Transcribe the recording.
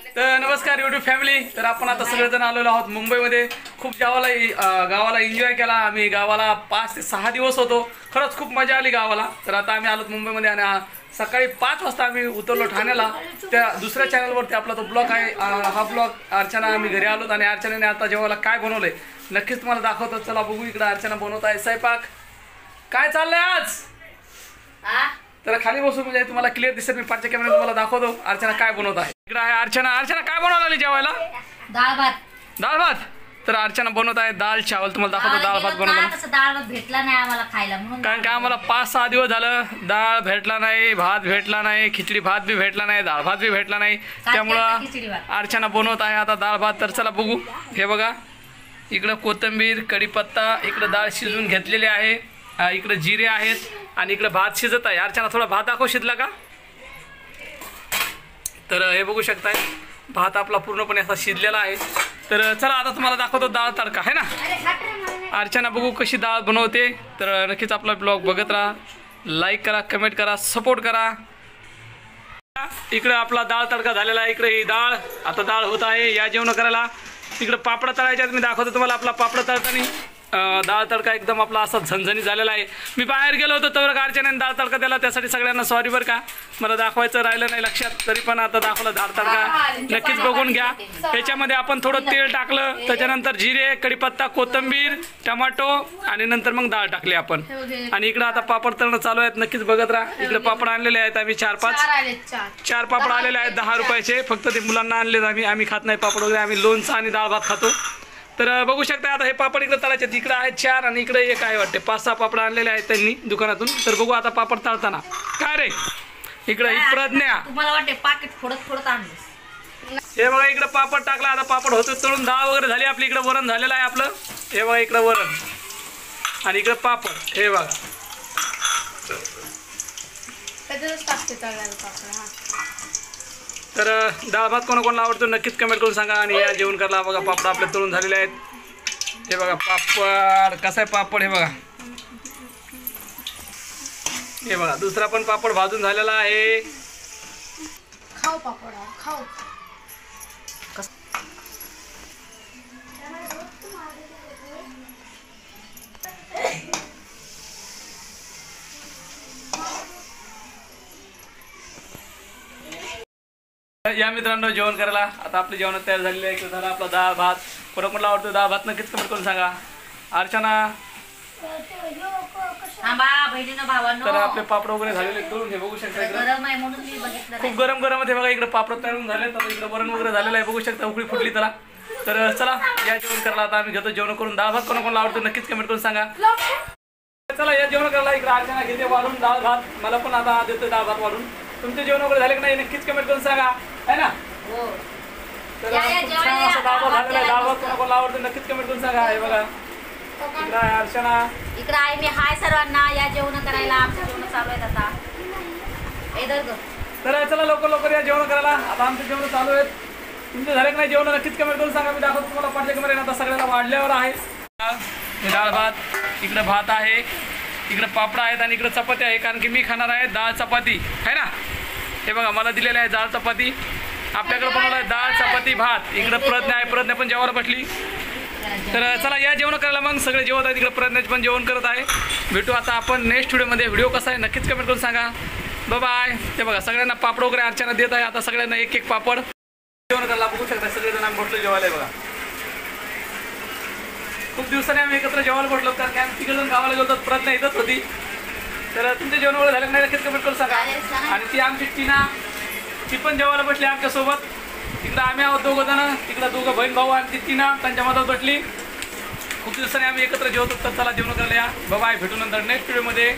तर नमस्कार YouTube family. तर आपण आता सगळेजण आलेलो आहोत मुंबईमध्ये. खूप गावाला एन्जॉय केला आम्ही. गावाला 5 ते 6 दिवस होतो. खरंच खूप मजा आली गावाला. तर आता आम्ही आलो मुंबईमध्ये आणि सकाळी 5 वाजता आम्ही उतरलो ठाण्याला. त्या दुसऱ्या चॅनलवरती आपला तो ब्लॉग आहे. हा ब्लॉग अर्चना आम्ही घरी आलोत आणि अर्चनाने आता जेवायला काय बनवलंय नक्कीच तुम्हाला दाखवतो. चला बघू. इकडे अर्चना बनवत आहे स्वयंपाक. काय चाललंय आज? तर खाली बसू म्हणजे तुम्हाला क्लिअर दिसत. मी पाठच्या कॅमेरा तुम्हाला दाखवतो अर्चना काय बनवत आहे. इकडे आहे अर्चना. अर्चना काय बनवली जेवायला? डाळ भात. डाळ भात. तर अर्चना बनवत आहे दाल चावल. तुम्हाला दाखवतो डाळ भात बनवतो. डाळ भात भेटला नाही आम्हाला खायला म्हणून. कारण का आम्हाला 5-6 दिवस झालं डाळ भेटला नाही, भात भेटला नाही, खिचडी भात बी भेटला नाही, डाळ भात बी भेटला नाही. त्यामुळं अर्चना बनवत आहे आता डाळ भात. तर चला बघू. हे बघा इकडं कोथिंबीर, कढीपत्ता, इकडं डाळ शिजवून घेतलेली आहे, इकडे जिरे आहेत आणि इकडे भात शिजत आहे. अर्चना थोडा भात दाखव शिजला का? तर हे बघू शकताय भात आपला पूर्णपणे असा शिजलेला आहे. तर चला आता तुम्हाला दाखवतो डाळ तडका आहे ना. अर्चना बघू कशी डाळ बनवते. तर नक्कीच आपला ब्लॉग बघत राहा. लाईक करा, कमेंट करा, सपोर्ट करा. इकडे आपला डाळ तडका झालेला आहे. इकडे ही डाळ आता डाळ होत आहे या जेवण करायला. इकडे पापड तळायच्यात. मी दाखवतो तुम्हाला आपला पापड तळताना. डाळ तडका एकदम आपला असा झणझणीत झालेला आहे. मी बाहेर गेलो होतो तर अर्चनाने डाळ तडका दिला. त्यासाठी सगळ्यांना सॉरी बरं का. मला दाखवायचं राहिलं नाही लक्षात. तरी पण आता दाखवलं डाळ तडका. नक्कीच बघून घ्या. त्याच्यामध्ये आपण थोडं तेल टाकलं, त्याच्यानंतर जिरे, कढीपत्ता, कोथिंबीर, टमाटो आणि नंतर मग डाळ टाकली आपण. आणि इकडे आता पापड तळणं चालू आहेत. नक्कीच बघत राहा. इकडे पापड आणलेले आहेत आम्ही 4 पापड आलेले आहेत 10 रुपयाचे. फक्त ते मुलांना आणलेत. आम्ही खात नाही पापड वगैरे. आम्ही लोणचं आणि डाळ भात खातो. तर बघू शकता आता हे पापड इकडे तळायचे. इकडे आहेत 4 आणि इकडे 1 आहे वाटते. 5-6 पापड आणलेले आहेत त्यांनी दुकानातून. तर बघू आता पापड तळताना. काय रे इकडे ही प्रज्ञा तुम्हाला वाटते पाकिट फोडत आणलं. हे बघा इकडे पापड टाकला. आता पापड होतो तळून. डाळ वगैरे झाली आपली. इकडे वरण झालेलं आहे आपलं. हे बघा इकडे वरण आणि इकडे पापड. हे बघा तर डाळ भात कोणाकोणाला आवडतो नक्कीच कमेंट करून सांगा. आणि या जेवण करायला बघा पापड आपले तळून झालेले आहेत. हे बघा पापड कसा आहे पापड. हे बघा हे बघा दुसरा पण पापड भाजून झालेला आहे. खाऊ पापड खाऊ. या मित्रांनो जेवण करायला आता आपले जेवण तयार झालेले आहे. झाला आपला डाळ भात. कोणाकोणाला आवडतो डाळ भात नक्कीच कमेंट करून सांगा. अर्चना तर आपले पापड वगैरे झालेले तळून. हे बघू शकता खूप गरम गरम आहे. बघा इकडे पापड तळून झाले. तर इकडे वरण वगैरे झालेलं आहे. बघू शकता उकळी फुटली त्याला. तर चला या जेवण करायला आता आम्ही घेतो जेवण करून. डाळ भात कोणाकोणाला आवडतो नक्कीच कमेंट करून सांगा. चला या जेवण करायला इकडे अर्चना घेते वाढून डाळ भात. मला पण आता देतो डाळ भात वाढून. तुमचे जेवण वगैरे झाले की नाही नक्कीच कमेंट करून सांगा है ना. तर डाळ भात कोणाकोणाला आवडतो नक्कीच कमेंट करून सांगा. हे बघा इकडे आहे अर्चना. इकडे आहे मी. हाय सर्वांना. या जेवण करायला. आमचं जेवण चालू आहेत आता. तर चला लवकर या जेवण करायला. आता आमचे जेवण चालू आहेत. तुमचे झाले की नाही जेवण नक्कीच कमेंट करून सांगा. मी दाखवतो तुम्हाला पाठच्या कॅमेरा. आता सगळ्याला वाढल्यावर आहे. हे डाळ भात. इकडे भात आहे, इकडे पापड आहेत आणि इकडे चपाती आहे. कारण की मी खाणार आहे डाळ चपाती है ना. हे बघा मला दिलेले आहे डाळ चपाती. आपल्याकडे बनवलं आहे डाळ चपाती भात. इकडे प्रज्ञा आहे. प्रज्ञा पण जेवायला बसली. तर चला या जेवण करायला. मग सगळे जेवत आहेत. इकडे प्रज्ञाची पण जेवण करत आहे. भेटू आता आपण नेक्स्ट व्हिडिओमध्ये. व्हिडिओ कसा आहे नक्कीच कमेंट करून सांगा. बाय. ते बघा सगळ्यांना पापड वगैरे अर्चना देत आहे. आता सगळ्यांना 1-1 पापड जेवण करायला. बघू शकता सगळेजण आम्ही बसलो जेवायला. बघा खूप दिवसांनी आम्ही एकत्र जेवायला बसलो. कारण की आम्ही 3 जण गावाला गेलो. प्रज्ञा इथंच होती. तर तुमचे जेवण वगैरे झालं नाही नक्कीच कमेंट करून सांगा. आणि ती आमची टीना ती पण जेवायला बसली आमच्यासोबत. इकडं आम्ही आहोत 2 जण. तिकडं 2 बहीण भाऊ आणि ती टीना त्यांच्या मधात बसली. खूप दिवसांनी आम्ही एकत्र जेवतो. तर चला जेवण करायला या. बाय. भेटू नंतर नेक्स्ट व्हिडिओमध्ये.